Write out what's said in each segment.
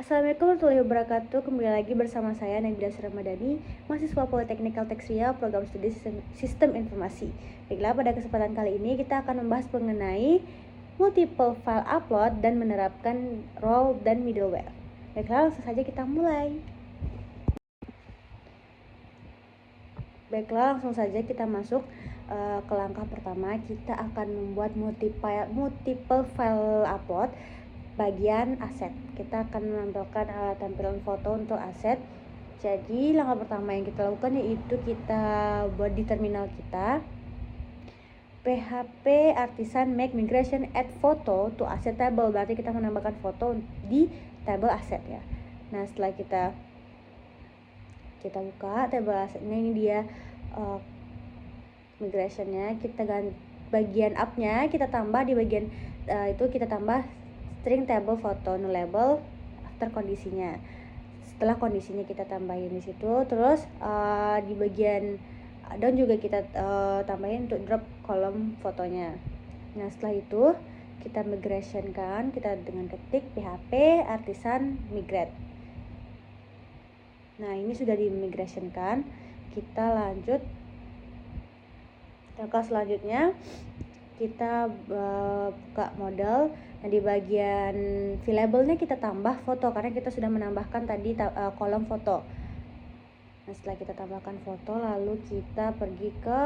Assalamualaikum warahmatullahi wabarakatuh. Kembali lagi bersama saya Nabila Ramadhani, mahasiswa Politeknik Kalteks Riau, program studi Sistem Informasi. Baiklah, pada kesempatan kali ini kita akan membahas mengenai multiple file upload dan menerapkan role dan middleware. Baiklah, langsung saja kita mulai. Baiklah, langsung saja kita masuk ke langkah pertama. Kita akan membuat multiple file upload bagian aset. Kita akan menampilkan tampilan foto untuk aset. Jadi langkah pertama yang kita lakukan yaitu kita buat di terminal kita PHP artisan make migration add photo to asset table, berarti kita menambahkan foto di table aset ya. Nah, setelah kita buka table asetnya, ini dia migrationnya. Kita ganti bagian up-nya, kita tambah di bagian itu kita tambah string table foto no label after kondisinya. Setelah kondisinya kita tambahin di situ, terus di bagian down juga kita tambahin untuk drop kolom fotonya. Nah, setelah itu kita migration kan, kita dengan ketik PHP artisan migrate. Nah, ini sudah di migration kan. Kita lanjut langkah selanjutnya, kita buka model. Nah, di bagian labelnya kita tambah foto karena kita sudah menambahkan tadi kolom foto. Nah, setelah kita tambahkan foto, lalu kita pergi ke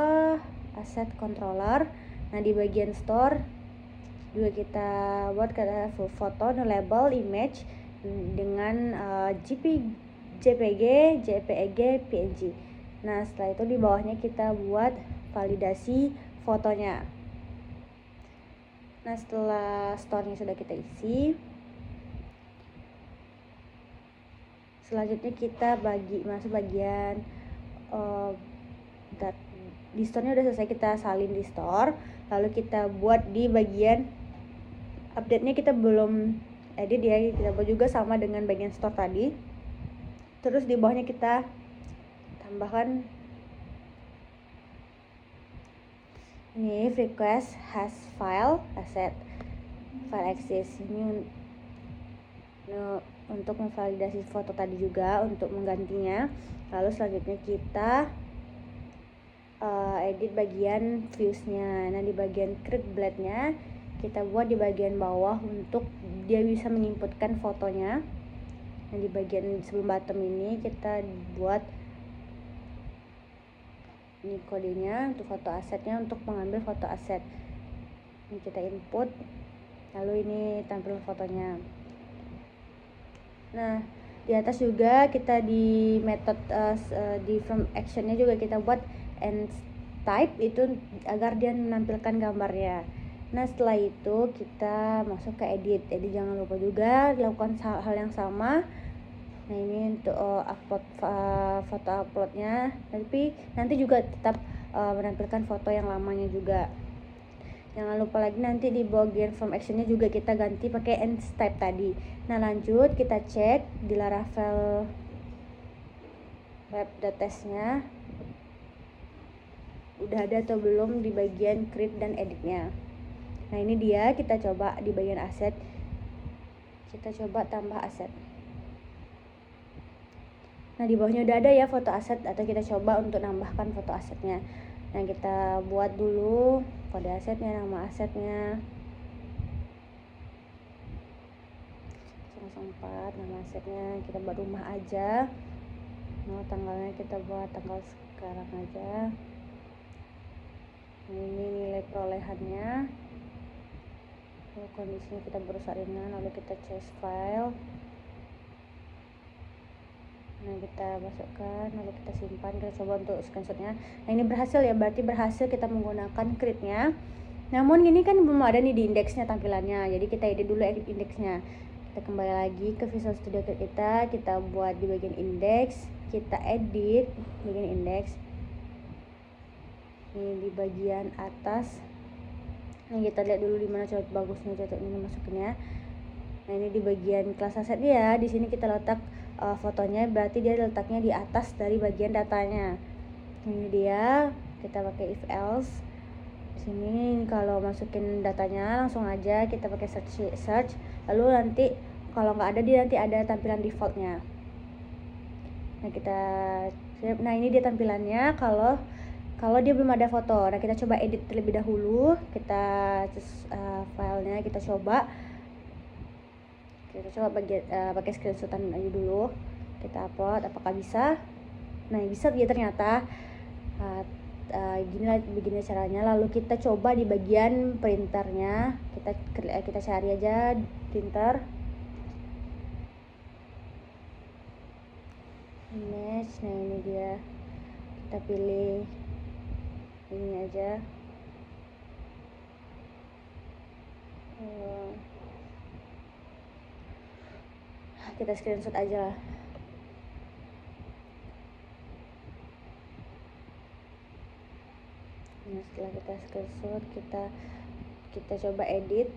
asset controller. Nah, di bagian store juga kita buat kata foto no label image dengan JPG, PNG. Nah, setelah itu di bawahnya kita buat validasi fotonya. Nah, setelah store-nya sudah kita isi, selanjutnya kita masuk bagian di store-nya udah selesai, kita salin di store. Lalu kita buat di bagian update-nya, kita belum edit ya, kita buat juga sama dengan bagian store tadi. Terus di bawahnya kita tambahkan ini request has file asset file access, ini untuk memvalidasi foto tadi juga untuk menggantinya. Lalu selanjutnya kita edit bagian views-nya. Nah, di bagian create blade-nya kita buat di bagian bawah untuk dia bisa menginputkan fotonya. Nah, di bagian sebelum bottom ini kita buat ini kodenya untuk foto asetnya, untuk mengambil foto aset. Ini kita input, lalu ini tampil fotonya. Nah, di atas juga kita di method di from actionnya juga kita buat and type itu agar dia menampilkan gambarnya. Nah, setelah itu kita masuk ke edit. Jadi jangan lupa juga dilakukan hal yang sama. Nah, ini untuk upload foto uploadnya, tapi nanti juga tetap menampilkan foto yang lamanya juga. Jangan lupa lagi nanti di bagian form actionnya juga kita ganti pakai end type tadi. Nah, lanjut kita cek di Laravel web.test-nya udah ada atau belum di bagian create dan editnya. Nah, ini dia, kita coba di bagian aset, kita coba tambah aset. Nah, di bawahnya udah ada ya foto aset, atau kita coba untuk nambahkan foto asetnya. Nah, kita buat dulu kode asetnya, nama asetnya 004, nama asetnya kita buat rumah aja. Nah, tanggalnya kita buat tanggal sekarang aja. Ini nilai perolehannya, lalu kondisinya kita berusaha ringan, lalu kita choose file. Nah, kita masukkan, lalu kita simpan, kita coba untuk screenshotnya. Nah, ini berhasil ya, berarti berhasil kita menggunakan create-nya. Namun ini kan belum ada nih di indeksnya tampilannya, jadi kita edit dulu edit indeksnya. Kita kembali lagi ke Visual Studio Code kita buat di bagian indeks, kita edit bagian indeks. Ini di bagian atas. Nah, kita lihat dulu di mana cocok bagusnya cocok ini masukinnya. Nah, ini di bagian kelas aset ya, di sini kita letak fotonya, berarti dia letaknya di atas dari bagian datanya. Ini dia, kita pakai if else. Di sini kalau masukin datanya langsung aja kita pakai search, lalu nanti kalau nggak ada, dia nanti ada tampilan defaultnya. Nah ini dia tampilannya kalau dia belum ada foto. Nah kita coba edit terlebih dahulu. Kita filenya kita coba pakai screenshotan aja dulu. Kita upload, apakah bisa? Nah bisa dia ternyata. Begini caranya. Lalu kita coba di bagian printernya, kita cari aja printer image. Nah ini dia, kita pilih ini aja. Kita screenshot aja. Nah setelah kita screenshot, kita coba edit.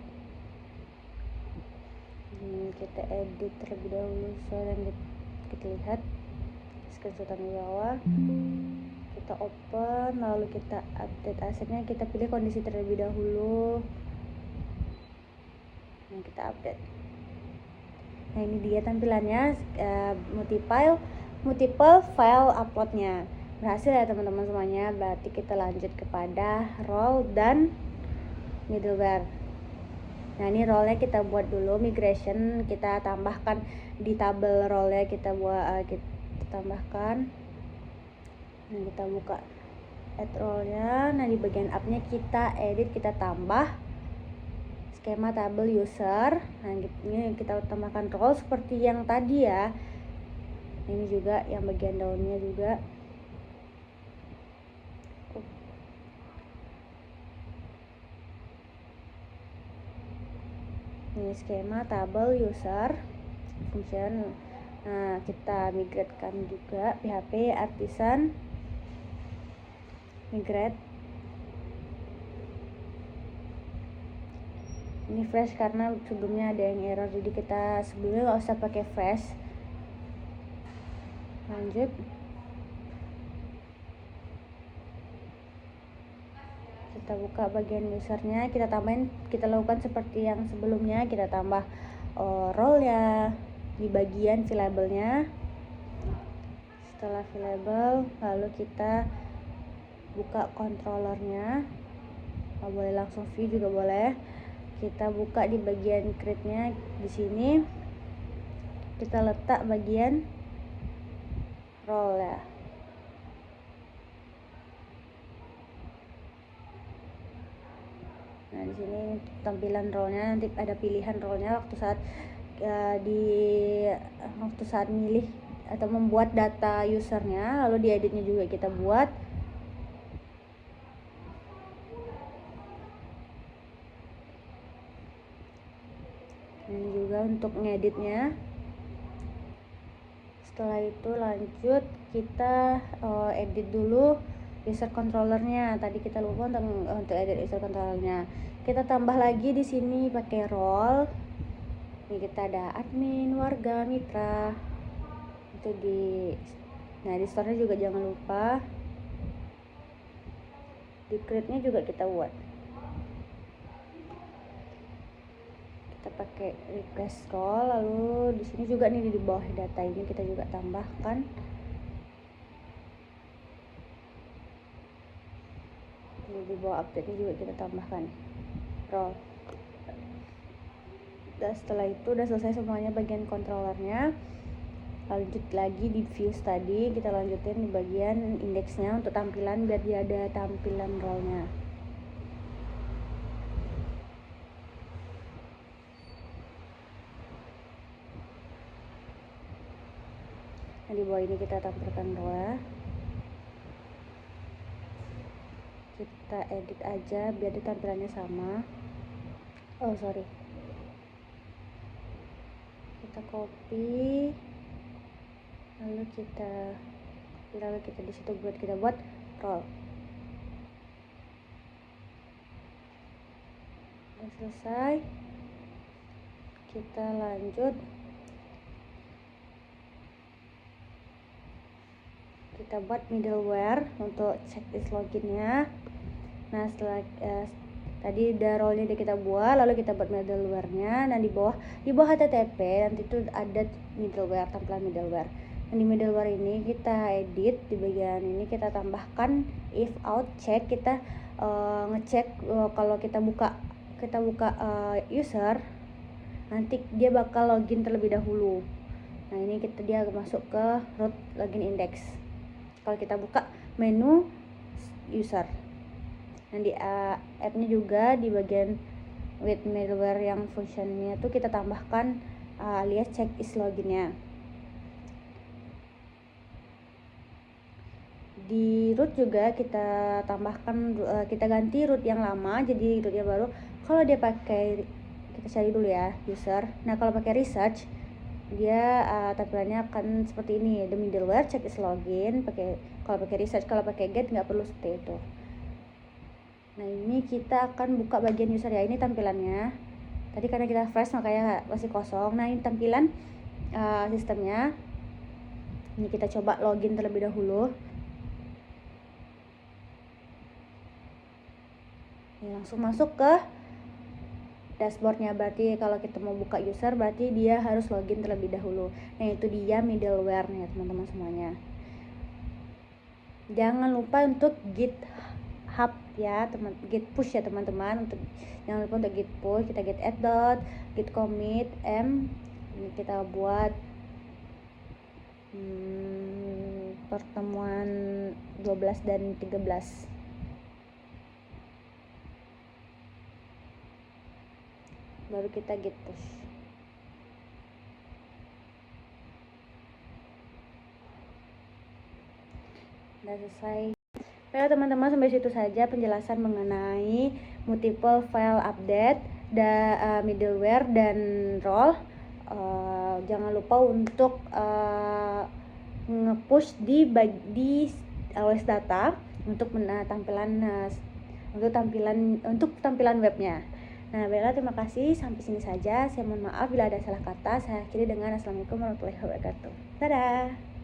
Kita edit terlebih dahulu soalnya kita lihat screenshotan di bawah. Kita open, lalu kita update asetnya. Kita pilih kondisi terlebih dahulu. Nah kita update. Nah ini dia tampilannya, multiple file uploadnya berhasil ya teman-teman semuanya. Berarti kita lanjut kepada role dan middleware. Nah ini role-nya kita buat dulu migration. Kita tambahkan di tabel role-nya, kita tambahkan. Nah kita buka add role-nya. Nah di bagian up-nya kita edit, kita tambah skema tabel user. Nah ini kita tambahkan role seperti yang tadi ya. Ini juga yang bagian daunnya juga. Ini skema tabel user function. Nah kita migratekan juga PHP artisan migrate. Ini fresh karena sebelumnya ada yang error, jadi kita sebelumnya nggak usah pakai fresh. Lanjut, kita buka bagian usernya, kita lakukan seperti yang sebelumnya. Kita tambah role ya di bagian fileable-nya. Setelah fileable, lalu kita buka controllernya. Boleh langsung view juga boleh. Kita buka di bagian create-nya. Di sini kita letak bagian role ya. Nah di sini tampilan role-nya, nanti ada pilihan role-nya waktu saat milih atau membuat data usernya. Lalu di editnya juga kita buat. Ini juga untuk ngeditnya. Setelah itu lanjut kita edit dulu user controllernya. Tadi kita lupa untuk edit user controllernya. Kita tambah lagi di sini pakai role. Ini kita ada admin, warga, mitra. Itu di store-nya juga jangan lupa. Di create-nya juga kita buat. Kita pakai request call. Lalu di sini juga nih di bawah data ini kita juga tambahkan. Di bawah update ini juga kita tambahkan role. Dan setelah itu udah selesai semuanya bagian controllernya. Lanjut lagi di views tadi, kita lanjutin di bagian indeksnya untuk tampilan, biar dia ada tampilan role-nya. Nah di bawah ini kita tampilkan role. Kita edit aja biar tampilannya sama. Kita copy, lalu kita di situ kita buat role. Udah selesai, kita lanjut. Kita buat middleware untuk checklist loginnya. Nah setelah Tadi udah role-nya udah kita buat, lalu kita buat middleware-nya. Dan di bawah HTTP nanti itu ada middleware, tampilan middleware. Dan di middleware ini kita edit, di bagian ini kita tambahkan if out check. Kita ngecek kalau kita buka user, nanti dia bakal login terlebih dahulu. Nah ini dia masuk ke root login index. Kalau kita buka menu user, dan di app-nya juga di bagian with middleware yang functionnya tuh kita tambahkan alias check is loginnya. Di root juga kita tambahkan, kita ganti root yang lama jadi root yang baru. Kalau dia pakai, kita cari dulu ya user. Nah kalau pakai research dia tampilannya akan seperti ini, the middleware check is login. Kalau pakai research, kalau pakai get nggak perlu seperti itu. Nah ini kita akan buka bagian user ya, ini tampilannya. Tadi karena kita fresh makanya masih kosong. Nah ini tampilan sistemnya. Ini kita coba login terlebih dahulu. Ini langsung masuk ke dashboardnya. Berarti kalau kita mau buka user berarti dia harus login terlebih dahulu. Nah itu dia middleware nya teman-teman semuanya. Jangan lupa untuk GitHub ya git push ya teman-teman. Jangan lupa untuk git push. Kita git add dot, git commit m. Ini kita buat pertemuan 12 dan 13. Baru kita git push. Udah selesai. Baiklah teman-teman, sampai situ saja penjelasan mengenai multiple file update, middleware dan role. Jangan lupa untuk nge-push di OS data untuk tampilan webnya. Nah, baiklah, terima kasih. Sampai sini saja. Saya mohon maaf bila ada salah kata. Saya akhiri dengan assalamualaikum warahmatullahi wabarakatuh. Dadah.